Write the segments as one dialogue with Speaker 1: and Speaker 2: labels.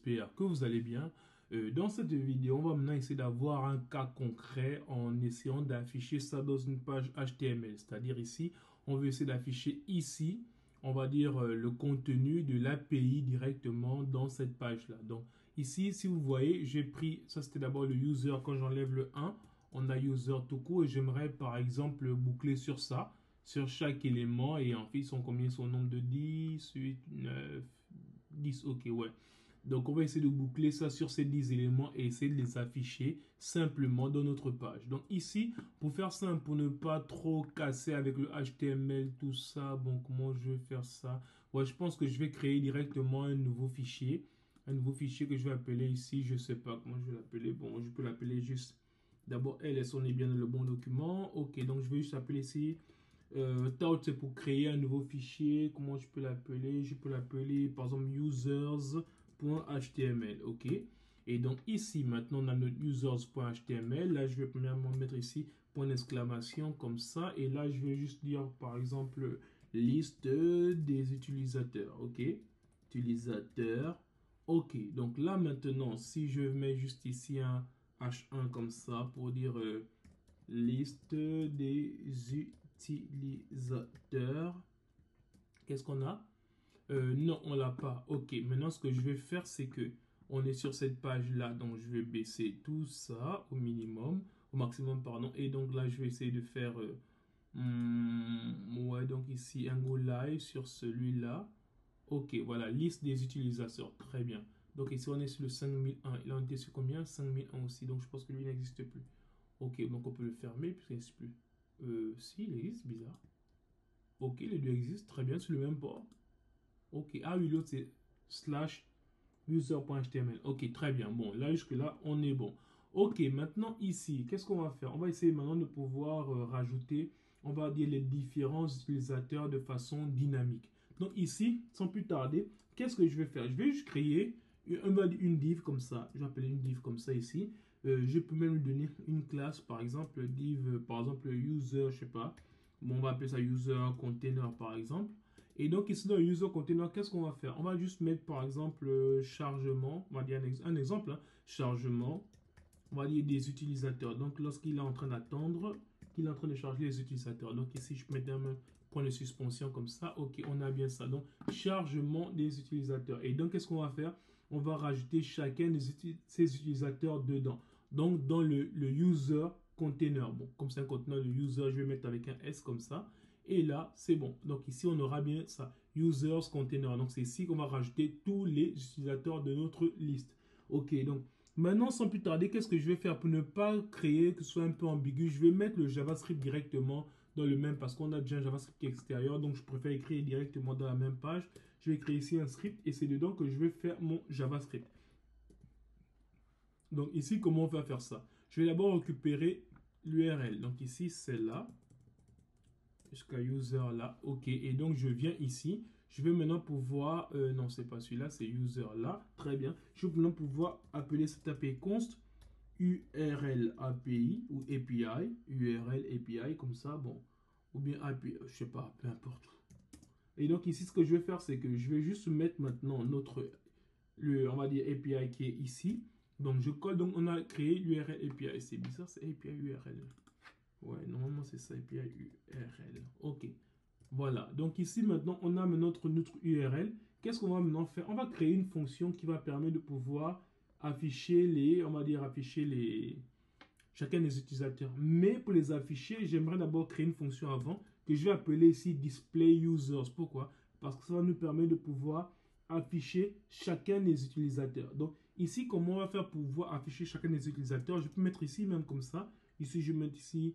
Speaker 1: j'espère que vous allez bien. Dans cette vidéo, on va maintenant essayer d'avoir un cas concret en essayant d'afficher ça dans une page HTML. C'est-à-dire ici, on veut essayer d'afficher ici, on va dire le contenu de l'API directement dans cette page-là. Donc ici, si vous voyez, j'ai pris, ça c'était d'abord le user, quand j'enlève le 1, on a user tout court et j'aimerais par exemple boucler sur ça, sur chaque élément et en fait, ils sont combien? Ils sont au nombre de 10, 8, 9, 10, ok, ouais. Donc, on va essayer de boucler ça sur ces 10 éléments et essayer de les afficher simplement dans notre page. Donc, ici, pour faire simple, pour ne pas trop casser avec le HTML, tout ça, bon, comment je vais faire ça? Ouais, je pense que je vais créer directement un nouveau fichier. Un nouveau fichier que je vais appeler ici, je sais pas comment je vais l'appeler. Bon, je peux l'appeler juste, d'abord, ls, on est bien dans le bon document. Ok, donc je vais juste appeler ici. Tout, c'est pour créer un nouveau fichier. Comment je peux l'appeler? Je peux l'appeler, par exemple, users.html. OK. Et donc, ici, maintenant, on a notre users.html. Là, je vais premièrement mettre ici point d'exclamation comme ça. Et là, je vais juste dire, par exemple, liste des utilisateurs. OK. Utilisateurs. OK. Donc là, maintenant, si je mets juste ici un H1 comme ça pour dire liste des utilisateurs. Qu'est-ce qu'on a? Non, on l'a pas. Ok, maintenant ce que je vais faire, c'est que on est sur cette page-là, donc je vais baisser tout ça au minimum, au maximum, pardon. Et donc là, je vais essayer de faire, ouais, donc ici, un go live sur celui-là. Ok, voilà, liste des utilisateurs. Très bien. Donc ici, on est sur le 5001. Là, on était sur combien? 5001 aussi. Donc je pense que lui n'existe plus. Ok, donc on peut le fermer puisqu'il n'existe plus. Si, il existe, bizarre. Ok, les deux existent, très bien, sur le même port. Ok, ah oui, l'autre c'est slash user.html. Ok, très bien. Bon, là jusque-là, on est bon. Ok, maintenant ici, qu'est-ce qu'on va faire? On va essayer maintenant de pouvoir rajouter, on va dire, les différents utilisateurs de façon dynamique. Donc ici, sans plus tarder, qu'est-ce que je vais faire? Je vais juste créer une div comme ça. Je vais appeler une div comme ça ici. Je peux même lui donner une classe, par exemple, div, par exemple, user, je sais pas. Bon, on va appeler ça user container, par exemple. Et donc ici dans le user container, qu'est-ce qu'on va faire? On va juste mettre par exemple chargement, on va dire un exemple, hein, chargement, on va dire des utilisateurs. Donc lorsqu'il est en train d'attendre, qu'il est en train de charger les utilisateurs. Donc ici je mets un point de suspension comme ça. Ok, on a bien ça. Donc chargement des utilisateurs. Et donc qu'est-ce qu'on va faire? On va rajouter chacun de ces utilisateurs dedans. Donc dans le user container. Bon, comme c'est un conteneur de user, je vais mettre avec un S comme ça. Et là, c'est bon. Donc ici, on aura bien ça. Users container. Donc c'est ici qu'on va rajouter tous les utilisateurs de notre liste. Ok, donc maintenant, sans plus tarder, qu'est-ce que je vais faire pour ne pas créer que ce soit un peu ambigu? Je vais mettre le JavaScript directement dans le même parce qu'on a déjà un JavaScript extérieur. Donc je préfère écrire directement dans la même page. Je vais créer ici un script et c'est dedans que je vais faire mon JavaScript. Donc ici, comment on va faire ça? Je vais d'abord récupérer l'URL. Donc ici, c'est là. Jusqu'à user là, ok, et donc je viens ici, je vais maintenant pouvoir, non c'est pas celui-là, c'est user là, très bien, je vais maintenant pouvoir appeler cette API const URL API ou API, URL API comme ça, bon, ou bien API, je sais pas, peu importe. Et donc ici ce que je vais faire c'est que je vais juste mettre maintenant notre, on va dire API qui est ici, donc je colle, donc on a créé l'URL API, c'est bizarre, c'est API URL. Ouais, normalement c'est ça, API URL. Ok. Voilà. Donc ici maintenant, on a notre URL. Qu'est-ce qu'on va maintenant faire? On va créer une fonction qui va permettre de pouvoir afficher on va dire afficher chacun des utilisateurs. Mais pour les afficher, j'aimerais d'abord créer une fonction avant que je vais appeler ici display users. Pourquoi? Parce que ça va nous permettre de pouvoir afficher chacun des utilisateurs. Donc ici, comment on va faire pour pouvoir afficher chacun des utilisateurs? Je peux mettre ici même comme ça. Ici, je vais mettre ici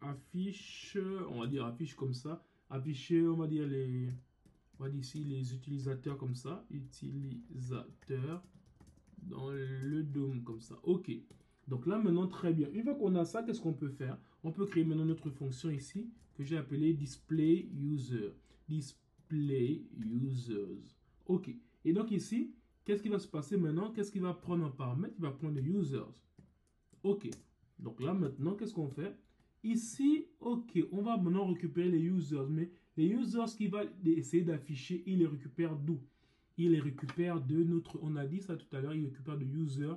Speaker 1: affiche, on va dire affiche comme ça. Afficher, on va dire ici les utilisateurs comme ça. Utilisateurs dans le DOM comme ça. Ok. Donc là maintenant très bien. Une fois qu'on a ça, qu'est-ce qu'on peut faire? On peut créer maintenant notre fonction ici que j'ai appelée display user. Display users. Ok. Et donc ici, qu'est-ce qui va se passer maintenant? Qu'est-ce qu'il va prendre en paramètre? Il va prendre les users. Ok. Donc là maintenant, qu'est-ce qu'on fait? Ici, ok, on va maintenant récupérer les users. Mais les users qu'il va essayer d'afficher, il les récupère d'où? il les récupère de notre, on a dit ça tout à l'heure, il récupère de user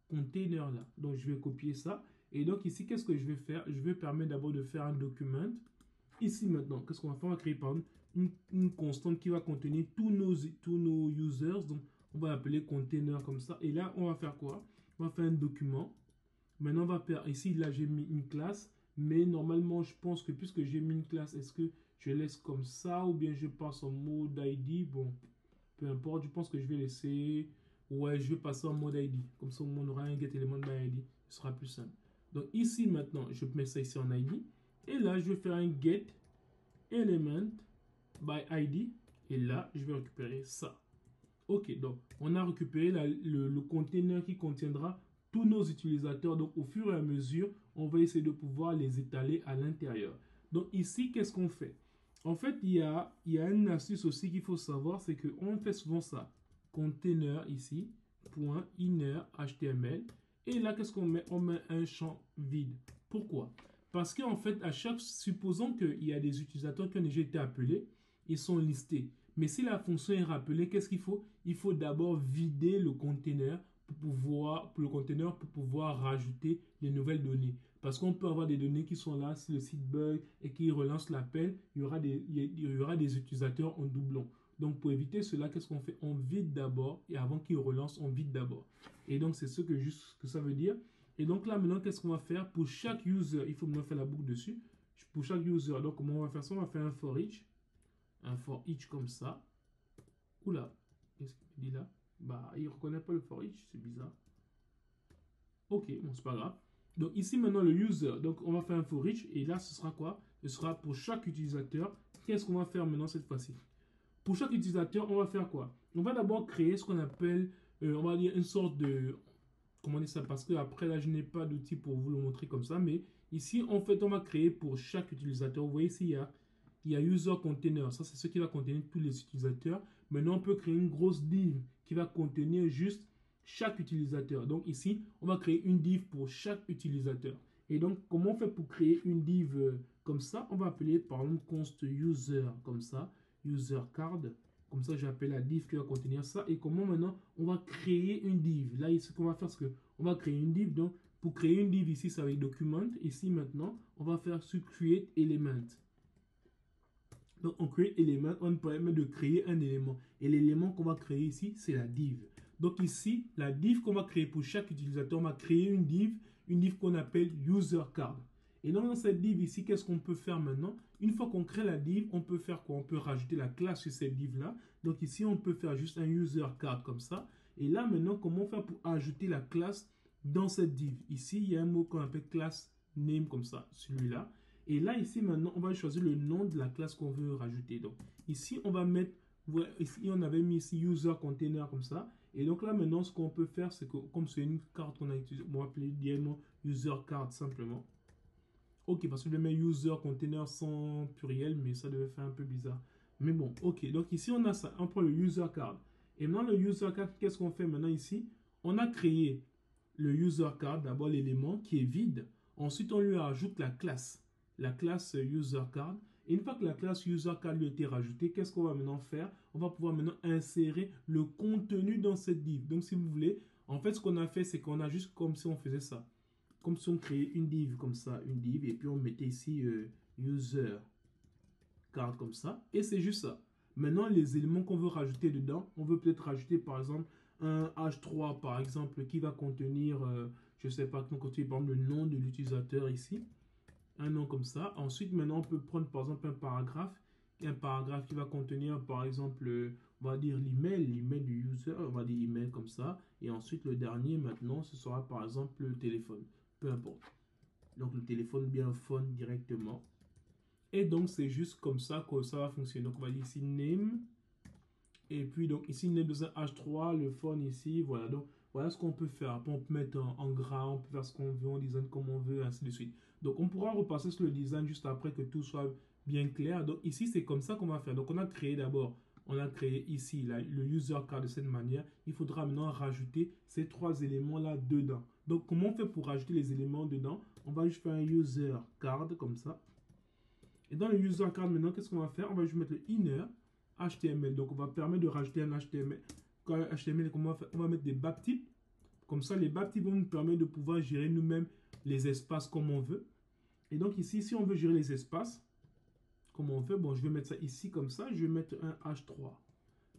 Speaker 1: container là. Donc, je vais copier ça. Et donc, ici, qu'est-ce que je vais faire? Je vais permettre d'abord de faire un document. Ici, maintenant, qu'est-ce qu'on va faire? On va créer, par exemple, une constante qui va contenir tous nos users. Donc, on va l'appeler container comme ça. Et là, on va faire quoi? On va faire un document. Maintenant, on va faire, ici, là, j'ai mis une classe. Mais normalement, je pense que puisque j'ai mis une classe, est-ce que je laisse comme ça ou bien je passe en mode ID? Bon, peu importe, je pense que je vais laisser... Ouais, je vais passer en mode ID. Comme ça, on aura un getElement by ID. Ce sera plus simple. Donc ici, maintenant, je mets ça ici en ID. Et là, je vais faire un getElement by ID. Et là, je vais récupérer ça. Ok, donc on a récupéré le container qui contiendra tous nos utilisateurs. Donc au fur et à mesure, on va essayer de pouvoir les étaler à l'intérieur. Donc ici, qu'est-ce qu'on fait? En fait, il y a une astuce aussi qu'il faut savoir, c'est qu'on fait souvent ça. Container ici, point inner HTML. Et là, qu'est-ce qu'on met? On met un champ vide. Pourquoi? Parce qu'en fait, supposons qu'il y a des utilisateurs qui ont déjà été appelés, ils sont listés. Mais si la fonction est rappelée, qu'est-ce qu'il faut? Il faut d'abord vider le container pour pouvoir rajouter les nouvelles données. Parce qu'on peut avoir des données qui sont là, si le site bug et qu'il relance l'appel, il y aura des utilisateurs en doublon. Donc, pour éviter cela, qu'est-ce qu'on fait? On vide d'abord et avant qu'il relance, on vide d'abord. Et donc, c'est ce que ça veut dire. Et donc là, maintenant, qu'est-ce qu'on va faire? Pour chaque user, il faut maintenant faire la boucle dessus. Pour chaque user, donc comment on va faire ça? On va faire un for each. Un for each comme ça. Oula, qu'est-ce qu'il dit là? Bah, il ne reconnaît pas le for each, c'est bizarre. Ok, bon, c'est pas grave. Donc ici maintenant le user, donc on va faire un for each et là ce sera quoi? Ce sera pour chaque utilisateur. Qu'est-ce qu'on va faire maintenant cette fois-ci? Pour chaque utilisateur, on va faire quoi? On va d'abord créer ce qu'on appelle, on va dire une sorte de, comment dire ça? Parce que après là je n'ai pas d'outil pour vous le montrer comme ça, mais ici en fait on va créer pour chaque utilisateur. Vous voyez ici il y a user container, ça c'est ce qui va contenir tous les utilisateurs. Maintenant on peut créer une grosse div qui va contenir juste chaque utilisateur. Donc ici, on va créer une div pour chaque utilisateur. Et donc, comment on fait pour créer une div comme ça? On va appeler par exemple const user comme ça, user card. Comme ça, j'appelle la div qui va contenir ça. Et comment maintenant, on va créer une div? Là, ce qu'on va faire, c'est qu'on va créer une div. Donc, pour créer une div ici, ça va être document. Ici, maintenant, on va faire sur create element. Donc, on crée élément, on permet de créer un élément. Et l'élément qu'on va créer ici, c'est la div. Donc ici, la div qu'on va créer pour chaque utilisateur, on va créer une div qu'on appelle user card. Et donc dans cette div ici, qu'est-ce qu'on peut faire maintenant? Une fois qu'on crée la div, on peut faire quoi? On peut rajouter la classe sur cette div-là. Donc ici, on peut faire juste un user card comme ça. Et là maintenant, comment faire pour ajouter la classe dans cette div? Ici, il y a un mot qu'on appelle class name comme ça, celui-là. Et là, ici, maintenant, on va choisir le nom de la classe qu'on veut rajouter. Donc, ici, on va mettre, ici, on avait mis ici user container comme ça. Et donc là, maintenant, ce qu'on peut faire, c'est que, comme c'est une carte qu'on a utilisée, on va appeler directement user card simplement. Ok, parce que je vais mettre user container sans pluriel, mais ça devait faire un peu bizarre. Mais bon, ok. Donc ici, on a ça. On prend le user card. Et maintenant, le user card, qu'est-ce qu'on fait maintenant ici? On a créé le user card, d'abord l'élément qui est vide. Ensuite, on lui ajoute la classe user card. Et une fois que la classe user card lui a été rajoutée, qu'est-ce qu'on va maintenant faire? On va pouvoir maintenant insérer le contenu dans cette div. Donc, si vous voulez, en fait, ce qu'on a fait, c'est qu'on a juste comme si on faisait ça. Comme si on créait une div comme ça, une div, et puis on mettait ici user card comme ça. Et c'est juste ça. Maintenant, les éléments qu'on veut rajouter dedans, on veut peut-être rajouter par exemple un H3 par exemple qui va contenir, je ne sais pas, par exemple le nom de l'utilisateur ici. Un nom comme ça. Ensuite, maintenant, on peut prendre par exemple un paragraphe qui va contenir par exemple, on va dire l'email du user, on va dire email comme ça. Et ensuite, le dernier maintenant, ce sera par exemple le téléphone, peu importe. Donc, le téléphone bien phone directement. Et donc, c'est juste comme ça que ça va fonctionner. Donc, on va dire ici name. Et puis, donc, ici, name dans un H3, le phone ici, voilà. Donc, voilà ce qu'on peut faire. Après, on peut mettre en gras, on peut faire ce qu'on veut, on design comme on veut, ainsi de suite. Donc, on pourra repasser sur le design juste après que tout soit bien clair. Donc, ici, c'est comme ça qu'on va faire. Donc, on a créé d'abord, on a créé ici le user card de cette manière. Il faudra maintenant rajouter ces trois éléments-là dedans. Donc, comment on fait pour rajouter les éléments dedans? On va juste faire un user card comme ça. Et dans le user card, maintenant, qu'est-ce qu'on va faire? On va juste mettre le inner HTML. Donc, on va permettre de rajouter un HTML. Quand un HTML, comment on va faire? On va mettre des baptypes. Comme ça, les baptypes vont nous permettre de pouvoir gérer nous-mêmes les espaces comme on veut. Et donc ici, si on veut gérer les espaces, comment on fait? Bon, je vais mettre ça ici comme ça. Je vais mettre un H3.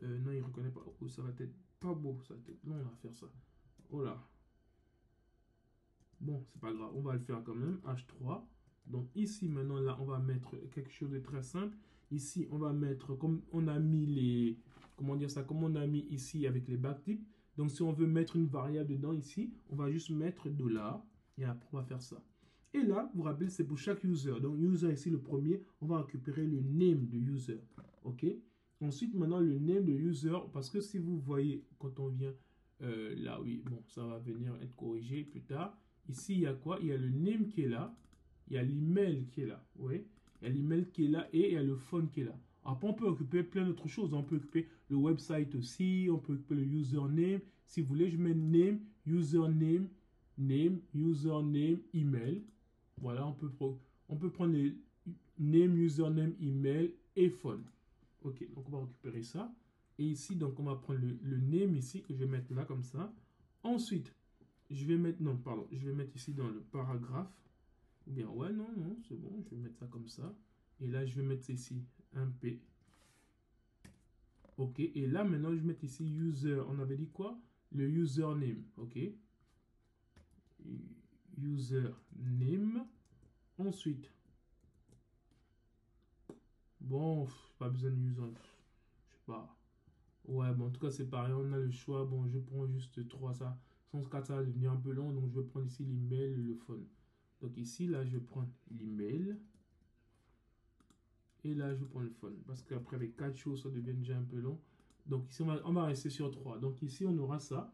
Speaker 1: Non, il ne reconnaît pas. Oh, ça va être pas beau. Ça va être long à faire ça. Oh là. Bon, c'est pas grave. On va le faire quand même. H3. Donc ici, maintenant, là, on va mettre quelque chose de très simple. Ici, on va mettre, comme on a mis les... Comment dire ça? Comme on a mis ici avec les backtips. Donc, si on veut mettre une variable dedans ici, on va juste mettre $. Et après, on va faire ça. Et là, vous vous rappelez, c'est pour chaque user. Donc, user ici, le premier, on va récupérer le name de user. OK? Ensuite, maintenant, le name de user, parce que si vous voyez, quand on vient là, oui, bon, ça va venir être corrigé plus tard. Ici, il y a quoi? Il y a le name qui est là. Il y a l'email qui est là. Oui. Il y a l'email qui est là et il y a le phone qui est là. Après, on peut occuper plein d'autres choses. On peut occuper le website aussi. On peut occuper le username. Si vous voulez, je mets name, username, name, username, email. Voilà, on peut prendre les name, username, email et phone. Ok, donc on va récupérer ça. Et ici, donc on va prendre le name ici que je vais mettre là comme ça. Ensuite, je vais mettre, non, pardon, je vais mettre ici dans le paragraphe. Ou bien, ouais, non, non, c'est bon, je vais mettre ça comme ça. Et là, je vais mettre ici un P. Ok, et là, maintenant, je vais mettre ici user. On avait dit quoi? Le username, ok. Username. Ensuite, bon, pas besoin de user. Je sais pas. Ouais, bon, en tout cas, c'est pareil, on a le choix. Bon, je prends juste 3, ça. Sans 4, ça va devenir un peu long, donc je vais prendre ici l'email et le phone. Donc ici, là, je vais prendre l'email. Et là, je vais prendre le phone. Parce qu'après, avec 4 choses, ça devient déjà un peu long. Donc ici, on va rester sur 3. Donc ici, on aura ça.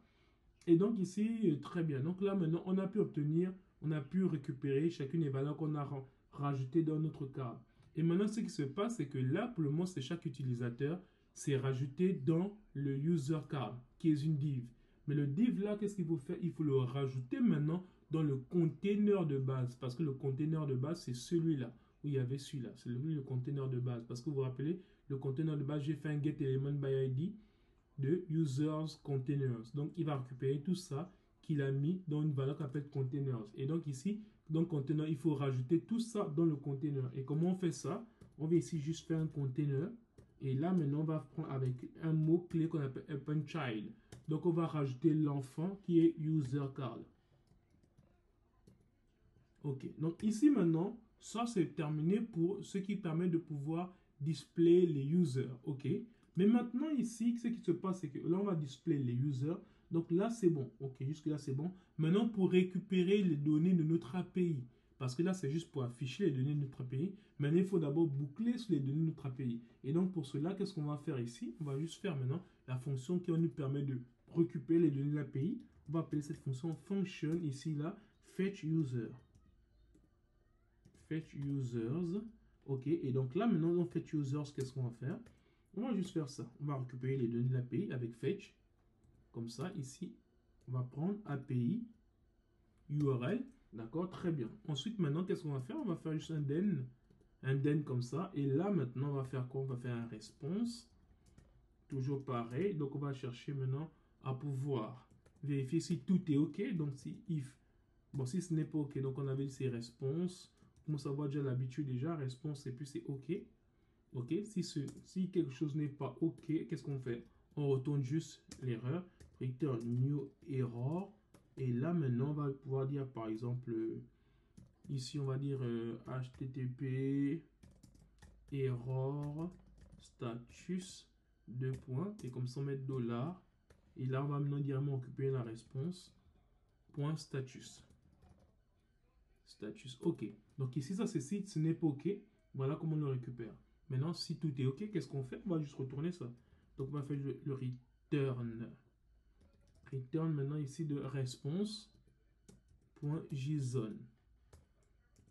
Speaker 1: Et donc ici, très bien. Donc là, maintenant, on a pu obtenir, on a pu récupérer chacune des valeurs qu'on a rajoutées dans notre cadre. Et maintenant, ce qui se passe, c'est que là, pour le moment, c'est chaque utilisateur, c'est rajouté dans le user card, qui est une div. Mais le div là, qu'est-ce qu'il faut faire? Il faut le rajouter maintenant dans le container de base. Parce que le container de base, c'est celui-là. Où il y avait celui-là. C'est le container de base. Parce que vous vous rappelez, le container de base, j'ai fait un get element by ID de users containers. Donc, il va récupérer tout ça qu'il a mis dans une valeur qu'on appelle containers. Et donc ici, dans le container, il faut rajouter tout ça dans le container. Et comment on fait ça? On va ici juste faire un container. Et là, maintenant, on va prendre avec un mot-clé qu'on appelle open child. Donc, on va rajouter l'enfant qui est user card. Ok. Donc, ici, maintenant, ça, c'est terminé pour ce qui permet de pouvoir display les users. Ok. Mais maintenant, ici, ce qui se passe, c'est que là, on va display les users. Donc là, c'est bon. Ok, jusque là, c'est bon. Maintenant, pour récupérer les données de notre API, parce que là, c'est juste pour afficher les données de notre API. Maintenant, il faut d'abord boucler sur les données de notre API. Et donc, pour cela, qu'est-ce qu'on va faire ici? On va juste faire maintenant la fonction qui va nous permettre de récupérer les données de l'API. On va appeler cette fonction function, ici, là, fetch user. Fetch users. Ok, et donc là, maintenant, dans fetch users, qu'est-ce qu'on va faire? On va juste faire ça. On va récupérer les données de l'API avec fetch. Comme ça, ici, on va prendre API, URL. D'accord, très bien. Ensuite, maintenant, qu'est-ce qu'on va faire? On va faire juste un den comme ça. Et là, maintenant, on va faire quoi? On va faire un response. Toujours pareil. Donc, on va chercher maintenant à pouvoir vérifier si tout est OK. Donc, si if. Bon, si ce n'est pas OK, donc on avait ces response. Comment ça va déjà l'habitude déjà? Response et puis c'est OK. OK, si quelque chose n'est pas OK, qu'est-ce qu'on fait? On retourne juste l'erreur. Return new error. Et là, maintenant, on va pouvoir dire, par exemple, ici, on va dire HTTP error status 2 points. Et comme ça, on met $. Et là, on va maintenant directement occuper la réponse. Point status. Status, OK. Donc ici, ça, c'est si ce n'est pas OK. Voilà comment on le récupère. Maintenant, si tout est OK, qu'est-ce qu'on fait? On va juste retourner ça. Donc, on va faire le return. Return maintenant ici de response.json.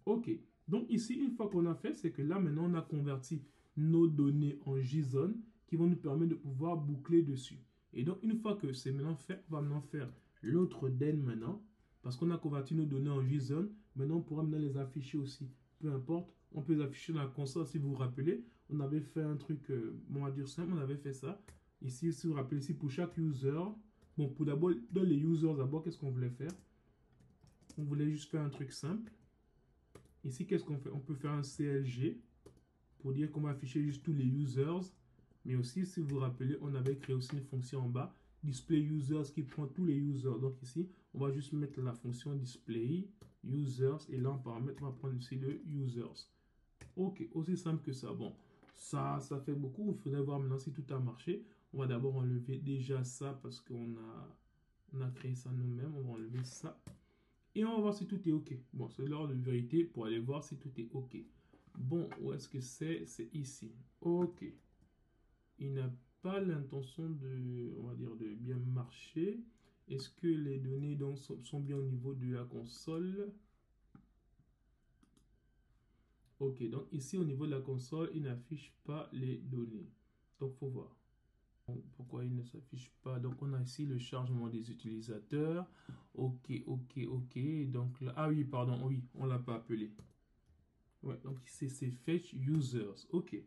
Speaker 1: OK. Donc ici, une fois qu'on a fait, c'est que là, maintenant, on a converti nos données en JSON qui vont nous permettre de pouvoir boucler dessus. Et donc, une fois que c'est maintenant fait, on va maintenant faire l'autre den maintenant. Parce qu'on a converti nos données en JSON, maintenant on pourra maintenant les afficher aussi peu importe. On peut les afficher dans la console. Si vous vous rappelez, on avait fait un truc, bon, on va dire simple, on avait fait ça. Ici, si vous vous rappelez, ici, pour chaque user, bon, pour d'abord, dans les users, d'abord, qu'est-ce qu'on voulait faire? On voulait juste faire un truc simple. Ici, qu'est-ce qu'on fait? On peut faire un CLG pour dire qu'on va afficher juste tous les users. Mais aussi, si vous vous rappelez, on avait créé aussi une fonction en bas, display users, qui prend tous les users. Donc ici, on va juste mettre la fonction display users. Et là, en paramètre, on va prendre ici le users. Ok, aussi simple que ça. Bon, ça fait beaucoup. Il faudrait voir maintenant si tout a marché. On va d'abord enlever déjà ça parce on a créé ça nous-mêmes. On va enlever ça. Et on va voir si tout est OK. Bon, c'est l'heure de vérité pour aller voir si tout est OK. Bon, où est-ce que c'est? C'est ici. OK. Il n'a pas l'intention de, on va dire, de bien marcher. Est-ce que les données donc, sont bien au niveau de la console? OK, donc ici au niveau de la console, il n'affiche pas les données. Donc, il faut voir. Pourquoi il ne s'affiche pas? Donc, on a ici le chargement des utilisateurs. OK, OK, OK. Donc là, ah oui, pardon, oui, on ne l'a pas appelé. Ouais, donc ici, c'est fetch users. OK.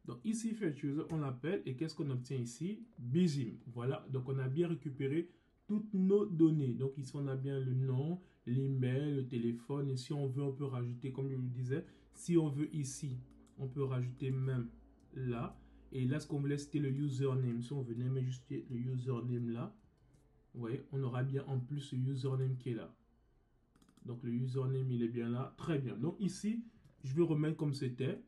Speaker 1: Donc ici, fetch users, on l'appelle. Et qu'est-ce qu'on obtient ici? BISIM. Voilà. Donc, on a bien récupéré toutes nos données. Donc ici, on a bien le nom, l'email, le téléphone. Et si on veut, on peut rajouter, comme je vous le disais, si on veut ici, on peut rajouter même là. Et là, ce qu'on voulait, c'était le username. Si on venait mettre juste le username là, vous voyez, on aura bien en plus le username qui est là. Donc, le username, il est bien là. Très bien. Donc, ici, je vais remettre comme c'était.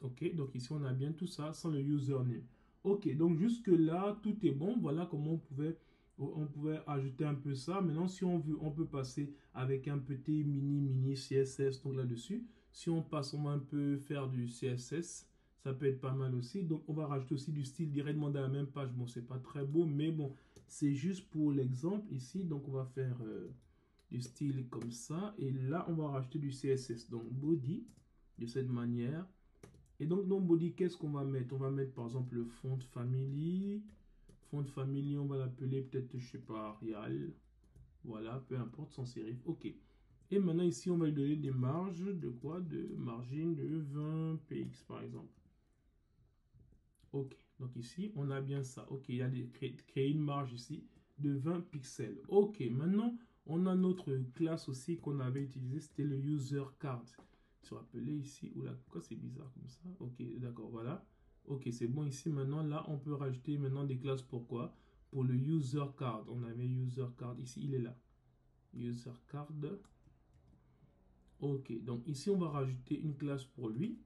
Speaker 1: OK. Donc, ici, on a bien tout ça sans le username. OK. Donc, jusque-là, tout est bon. Voilà comment on pouvait ajouter un peu ça. Maintenant, si on veut, on peut passer avec un petit mini CSS donc là-dessus. Si on passe, on va un peu faire du CSS. Ça peut être pas mal aussi. Donc, on va rajouter aussi du style directement dans la même page. Bon, c'est pas très beau, mais bon, c'est juste pour l'exemple ici. Donc, on va faire du style comme ça. Et là, on va rajouter du CSS. Donc, body, de cette manière. Et donc, dans body, qu'est-ce qu'on va mettre? On va mettre, par exemple, le font family. Font family, on va l'appeler peut-être, je sais pas, Arial. Voilà, peu importe, sans serif. OK. Et maintenant, ici, on va lui donner des marges de quoi? De margine de 20 px, par exemple. OK. Donc ici, on a bien ça. OK, il y a créer une marge ici de 20 pixels. OK, maintenant, on a notre classe aussi qu'on avait utilisé, c'était le user card. Se rappeler ici, oula, pourquoi c'est bizarre comme ça? OK, d'accord, voilà. OK, c'est bon ici. Maintenant, là, on peut rajouter maintenant des classes. Pourquoi? Pour le user card. On avait user card ici, il est là. User card. OK, donc ici, on va rajouter une classe pour lui.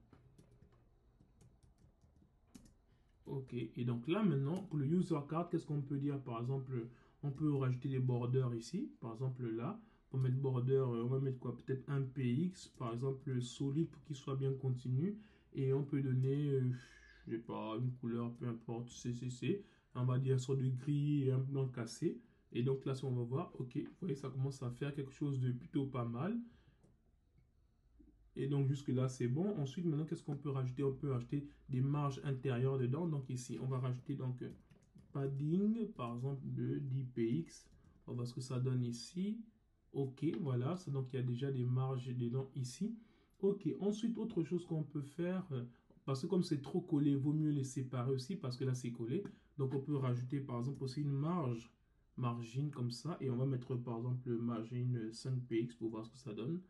Speaker 1: OK, et donc là maintenant, pour le user card, qu'est-ce qu'on peut dire? Par exemple, on peut rajouter des borders ici. Par exemple là, pour mettre border, on va mettre quoi? Peut-être un PX, par exemple solide pour qu'il soit bien continu. Et on peut donner, je sais pas, une couleur, peu importe, CCC. On va dire sur du gris et un blanc cassé. Et donc là, si on va voir, OK, vous voyez, ça commence à faire quelque chose de plutôt pas mal. Et donc jusque là c'est bon. Ensuite maintenant qu'est-ce qu'on peut rajouter? On peut rajouter des marges intérieures dedans. Donc ici on va rajouter donc padding par exemple de 10 px. On va voir ce que ça donne ici. OK, voilà. Donc il y a déjà des marges dedans ici. OK, ensuite autre chose qu'on peut faire, parce que comme c'est trop collé, il vaut mieux les séparer aussi parce que là c'est collé. Donc on peut rajouter par exemple aussi une margine comme ça. Et on va mettre par exemple margine 5 px pour voir ce que ça donne.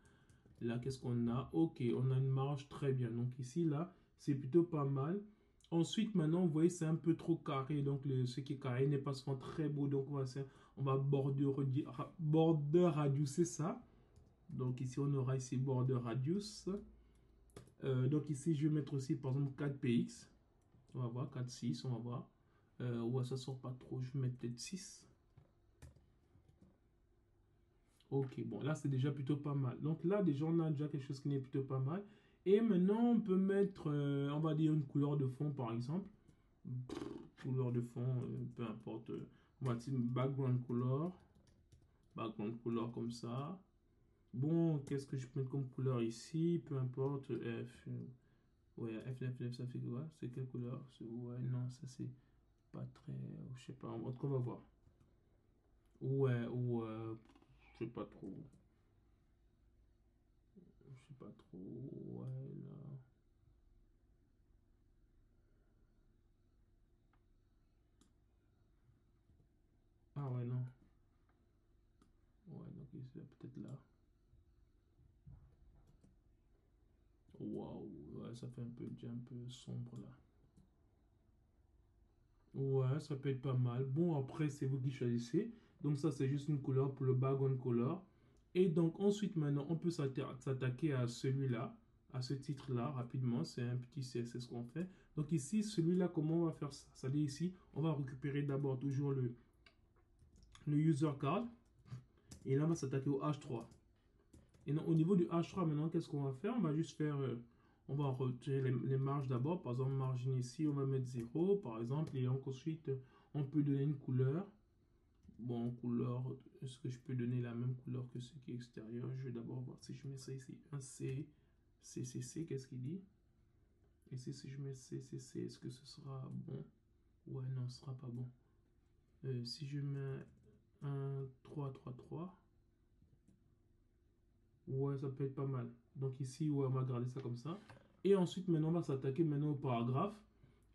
Speaker 1: Là, qu'est-ce qu'on a? OK, on a une marge très bien. Donc ici, là, c'est plutôt pas mal. Ensuite, maintenant, vous voyez, c'est un peu trop carré. Donc, ce qui est carré n'est pas souvent très beau. Donc, on va border radiuser ça. Donc, ici, on aura ici border radius. Donc, ici, je vais mettre aussi, par exemple, 4px. On va voir, 4, 6, on va voir. Ouais, ça sort pas trop. Je vais mettre peut-être 6. OK, bon, là, c'est déjà plutôt pas mal. Donc là, déjà, on a déjà quelque chose qui n'est plutôt pas mal. Et maintenant, on peut mettre, on va dire, une couleur de fond, par exemple. Couleur de fond, peu importe. On va dire background color. Background color comme ça. Bon, qu'est-ce que je peux mettre comme couleur ici? Peu importe. F. Ouais, F, ça fait quoi? C'est quelle couleur? Ouais, non, ça, c'est pas très... Je sais pas, en tout cas, on va voir. Ouais, je sais pas trop. Je sais pas trop. peut-être là. Waouh, ouais, ça fait déjà un peu sombre là. Ouais, ça peut être pas mal. Bon, après, c'est vous qui choisissez. Donc ça, c'est juste une couleur pour le background color. Et donc ensuite, maintenant, on peut s'attaquer à celui-là, à ce titre-là, rapidement. C'est un petit CSS qu'on fait. Donc ici, celui-là, comment on va faire ça? C'est-à-dire ici, on va récupérer d'abord toujours le user card. Et là, on va s'attaquer au H3. Et donc, au niveau du H3, maintenant, qu'est-ce qu'on va faire? On va juste faire... on va retirer les marges d'abord. Par exemple, margin ici, on va mettre 0, par exemple. Et donc, ensuite, on peut donner une couleur. Bon, couleur, est-ce que je peux donner la même couleur que ce qui est extérieur? Je vais d'abord voir si je mets ça ici. Un C, CCC, qu'est-ce qu'il dit? Et si je mets CCC, est-ce que ce sera bon? Ouais, non, ce sera pas bon. Si je mets un 333, ouais, ça peut être pas mal. Donc ici, ouais, on va garder ça comme ça. Et ensuite, maintenant, on va s'attaquer maintenant au paragraphe.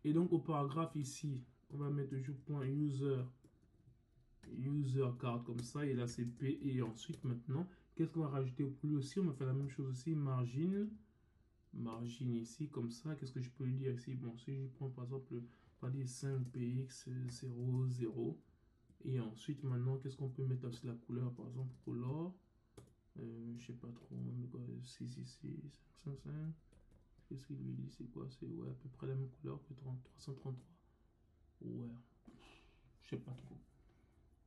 Speaker 1: Et donc, au paragraphe ici, on va mettre toujours point user card comme ça. Et là, c'est P. Et ensuite, maintenant, qu'est-ce qu'on va rajouter pour lui aussi? On va faire la même chose aussi. Margin ici, comme ça. Qu'est-ce que je peux lui dire ici? Bon, si je prends par exemple, on va dire 5px00. Et ensuite, maintenant, qu'est-ce qu'on peut mettre aussi la couleur? Par exemple, color. Je sais pas trop, mais quoi, 666, 555. Qu'est-ce qu'il lui dit? C'est quoi? C'est ouais, à peu près la même couleur que 333. Ouais, je sais pas trop.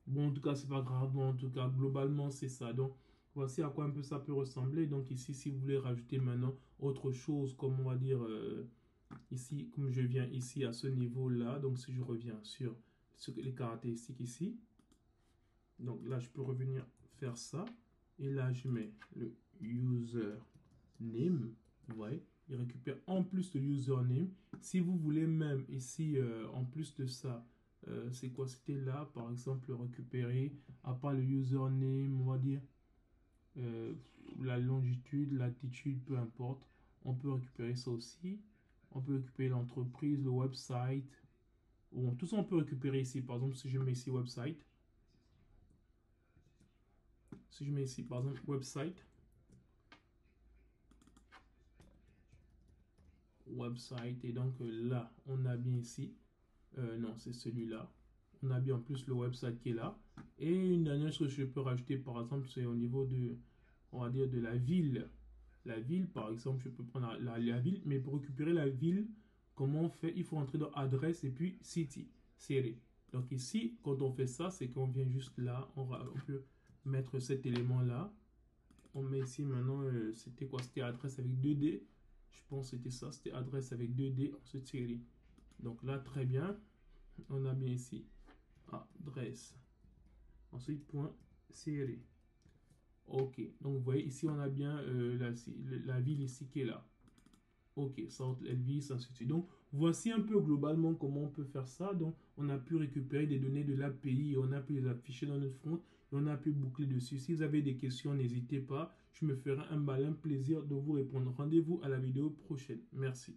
Speaker 1: Bon, en tout cas, c'est pas grave. Bon, en tout cas, globalement, c'est ça. Donc, voici à quoi un peu ça peut ressembler. Donc, ici, si vous voulez rajouter maintenant autre chose, comme on va dire, ici, comme je viens ici à ce niveau-là, donc si je reviens sur les caractéristiques ici, donc là, je peux revenir faire ça. Et là, je mets le user name. Vous voyez, il récupère en plus le username. Si vous voulez même ici, en plus de ça, c'est quoi? C'était là, par exemple, récupérer, à part le username, on va dire, la longitude, latitude, peu importe. On peut récupérer ça aussi. On peut récupérer l'entreprise, le website. Bon, tout ça, on peut récupérer ici. Par exemple, si je mets ici website. Si je mets ici, par exemple, website. Website. Et donc là, on a bien ici. Non, c'est celui-là. On a bien en plus le website qui est là. Et une dernière chose que je peux rajouter, par exemple, c'est au niveau de, on va dire, de la ville. La ville, par exemple, je peux prendre la ville, mais pour récupérer la ville, comment on fait? Il faut entrer dans adresse et puis city, série. Donc ici, quand on fait ça, c'est qu'on vient juste là, on peut mettre cet élément-là. On met ici maintenant, c'était quoi? C'était adresse avec 2D. Je pense que c'était ça, c'était adresse avec 2D, ensuite série. Donc là, très bien. On a bien ici adresse. Ensuite, point série. Ok. Donc, vous voyez, ici, on a bien la ville ici qui est là. Ok, South Elvis, ainsi de suite. Donc, voici un peu globalement comment on peut faire ça. Donc, on a pu récupérer des données de l'API et on a pu les afficher dans notre front et on a pu boucler dessus. Si vous avez des questions, n'hésitez pas. Je me ferai un malin plaisir de vous répondre. Rendez-vous à la vidéo prochaine. Merci.